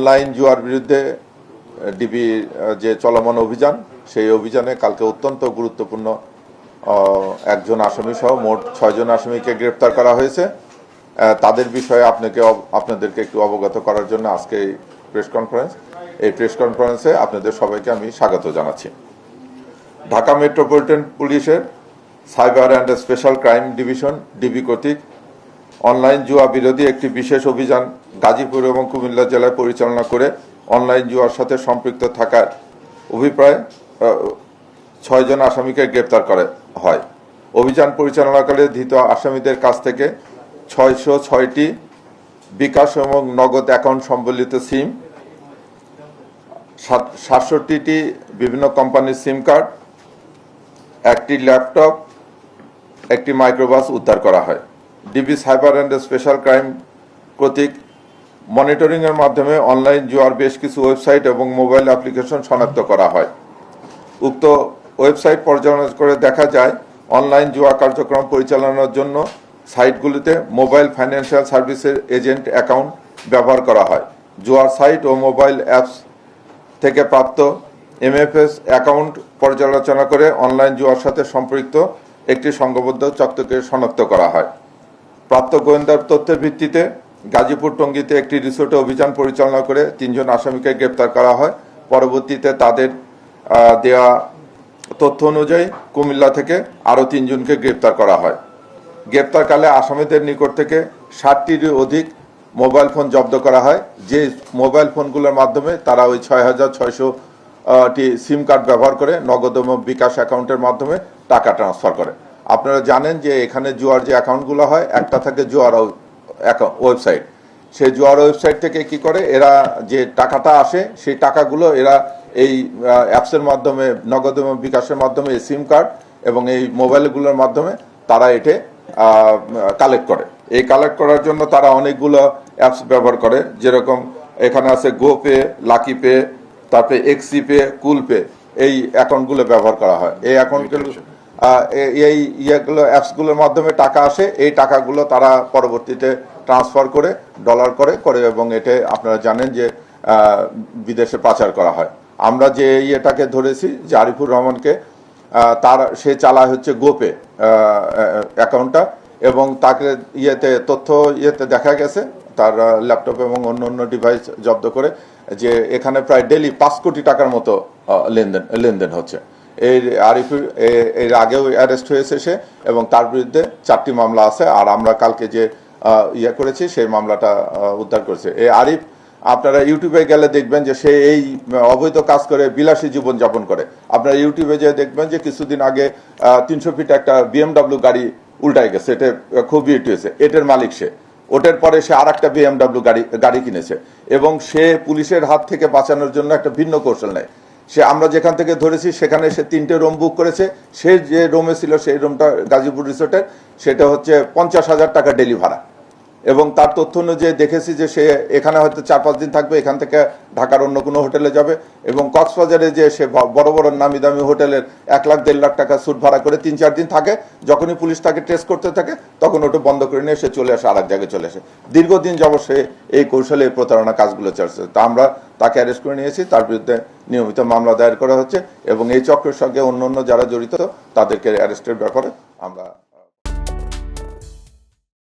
Online জুয়ার বিরুদ্ধে DB যে চলমান অভিযান, সেই অভিযানে কালকে অত্যন্ত গুরুত্বপূর্ণ একজন আসামি সহ মোট 6 জন আসামিকে গ্রেপ্তার করা হয়েছে। তাদের বিষয়ে আপনাদেরকে একটু অবগত করার জন্য আজকে এই প্রেস কনফারেন্সে আপনাদের সবাইকে আমি স্বাগত জানাচ্ছি। ঢাকা মেট্রোপলিটন পুলিশের cyber and special crime division DB কর্তৃক অনলাইন জুয়া বিরোধী একটি বিশেষ অভিযান গাজীপুর এবং কুমিল্লা জেলায় পরিচালনা করে অনলাইন জুয়ার সাথে সম্পৃক্ত থাকার অভিপ্রায়ে 6 জন আসামিকে গ্রেপ্তার করা হয়। অভিযান পরিচালনাকালে ধৃত আসামিদের কাছ থেকে 606টি বিকাশ এবং নগদ অ্যাকাউন্ট সম্বলিত সিম, 67টি বিভিন্ন কোম্পানির সিম কার্ড, একটি ল্যাপটপ, একটি মাইক্রোবাস উদ্ধার করা হয়। DB cyber and special crime কর্তৃক মনিটরিংয়ের মাধ্যমে অনলাইন জুয়ার বেশ কিছু ওয়েবসাইট এবং মোবাইল অ্যাপ্লিকেশন শনাক্ত করা হয়। উক্ত ওয়েবসাইট পর্যালোচনা করে দেখা যায় অনলাইন জুয়া কার্যক্রম পরিচালনার জন্য সাইটগুলিতে মোবাইল ফাইন্যান্সিয়াল সার্ভিসের এজেন্ট অ্যাকাউন্ট ব্যবহার করা হয়। জুয়ার সাইট ও মোবাইল অ্যাপস থেকে প্রাপ্ত এমএফএস অ্যাকাউন্ট পর্যালোচনা করে অনলাইন জুয়ার সাথে সম্পৃক্ত একটি সংঘবদ্ধ চক্রকে শনাক্ত করা হয়। প্রাপ্ত গোয়েন্দার তথ্যের ভিত্তিতে গাজীপুর টঙ্গীতে একটি রিসোর্টে অভিযান পরিচালনা করে 3 জন আসামিকে গ্রেপ্তার করা হয়। পরবর্তীতে তাদের দেওয়া তথ্য অনুযায়ী কুমিল্লা থেকে আরও 3 জনকে গ্রেপ্তার করা হয়। গ্রেপ্তারকালে আসামিদের নিকট থেকে 60টির অধিক মোবাইল ফোন জব্দ করা হয়, যে মোবাইল ফোনগুলোর মাধ্যমে তারা ওই 6600টি সিম কার্ড ব্যবহার করে নগদ এবং বিকাশ অ্যাকাউন্টের মাধ্যমে টাকা ট্রান্সফার করে। আপনারা জানেন যে এখানে জুয়ার যে অ্যাকাউন্টগুলো হয়, একটা থাকে জুয়ার ওয়েবসাইট। সেই জুয়ার ওয়েবসাইট থেকে কি করে, এরা যে টাকাটা আসে সেই টাকাগুলো এরা এই অ্যাপসের মাধ্যমে নগদ এবং বিকাশের মাধ্যমে এই সিম কার্ড এবং এই মোবাইলগুলোর মাধ্যমে তারা এটে কালেক্ট করে। এই কালেক্ট করার জন্য তারা অনেকগুলো অ্যাপস ব্যবহার করে, যেরকম এখানে আছে গোপে, লাকি পে, তারপরে এক্সি পে, কুল পে, এই অ্যাকাউন্টগুলো ব্যবহার করা হয়। এই অ্যাকাউন্টগুলো এই ইয়েগুলো অ্যাপসগুলোর মাধ্যমে টাকা আসে, এই টাকাগুলো তারা পরবর্তীতে ট্রান্সফার করে ডলার করে এবং এতে আপনারা জানেন যে বিদেশে পাচার করা হয়। আমরা যে ইয়েটাকে ধরেছি যে আরিফুর রহমানকে, সে চালায় হচ্ছে গোপে অ্যাকাউন্টটা, এবং তাকে তথ্য দেখা গেছে তার ল্যাপটপ এবং অন্য ডিভাইস জব্দ করে যে এখানে প্রায় ডেলি 5 কোটি টাকার মতো লেনদেন হচ্ছে। এই আরিফুর এর আগেও অ্যারেস্ট হয়েছে সে, এবং তার বিরুদ্ধে 4টি মামলা আছে। আর আমরা কালকে যে করেছি সেই মামলাটা উদ্ধার করেছে। এই আরিফ, আপনারা ইউটিউবে গেলে দেখবেন যে সে এই অবৈধ কাজ করে বিলাসী জীবন যাপন করে। আপনারা ইউটিউবে যে দেখবেন যে কিছুদিন আগে 300 ফিট একটা BMW গাড়ি উল্টায় গেছে, এটা খুব হিট হয়েছে। এটার মালিক সে। ওটার পরে সে আর একটা BMW গাড়ি কিনেছে, এবং সে পুলিশের হাত থেকে বাঁচানোর জন্য একটা ভিন্ন কৌশল নেয়। আমরা যেখান থেকে ধরেছি সেখানে সে 3টে রুম বুক করেছে। সে যে রুমে ছিল সেই রুমটা গাজীপুর রিসোর্টের, সেটা হচ্ছে 50,000 টাকা ডেলি ভাড়া। এবং তার তথ্য অনুযায়ী দেখেছি যে সে এখানে হয়তো 4-5 দিন থাকবে, এখান থেকে ঢাকার অন্য কোনো হোটেলে যাবে, এবং কক্সবাজারে যে সে বড় বড় নামি দামি হোটেলের 1 লাখ 1.5 লাখ টাকা সুট ভাড়া করে 3-4 দিন থাকে। যখনই পুলিশ তাকে টেস্ট করতে থাকে তখন ওটা বন্ধ করে নিয়ে সে চলে আসে, আরেক জায়গায় চলে আসে। দীর্ঘদিন যাবত সে এই কৌশলে এই প্রতারণা কাজগুলো চলছে। তা আমরা তাকে অ্যারেস্ট করে নিয়েছি, তার বিরুদ্ধে নিয়মিত মামলা দায়ের করা হচ্ছে, এবং এই চক্রের সঙ্গে অন্য যারা জড়িত তাদেরকে অ্যারেস্টের ব্যাপারে আমরা